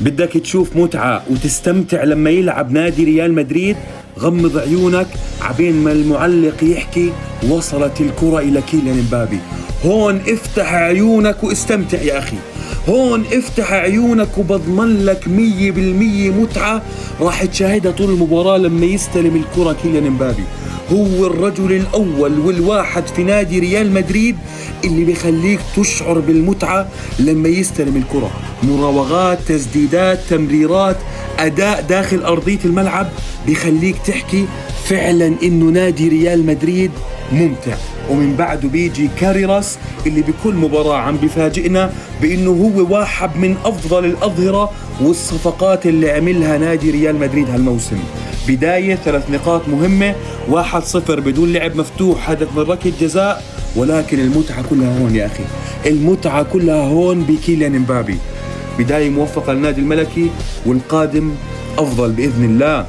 بدك تشوف متعة وتستمتع لما يلعب نادي ريال مدريد؟ غمض عيونك عبين ما المعلق يحكي وصلت الكرة إلى كيليان امبابي. هون افتح عيونك واستمتع يا أخي، هون افتح عيونك وبضمن لك 100% متعة راح تشاهدها طول المباراة لما يستلم الكرة كيليان امبابي. هو الرجل الأول والواحد في نادي ريال مدريد اللي بيخليك تشعر بالمتعة لما يستلم الكرة. مراوغات، تسديدات، تمريرات، أداء داخل أرضية الملعب بيخليك تحكي فعلا إنه نادي ريال مدريد ممتع. ومن بعده بيجي كاريراس اللي بكل مباراة عم بيفاجئنا بإنه هو واحد من أفضل الأظهرة والصفقات اللي عملها نادي ريال مدريد هالموسم. بداية 3 نقاط مهمة، 1-0 بدون لعب مفتوح، هدف من ركلة جزاء، ولكن المتعة كلها هون يا أخي، المتعة كلها هون بكيليان امبابي. بداية موفقة للنادي الملكي والقادم أفضل بإذن الله.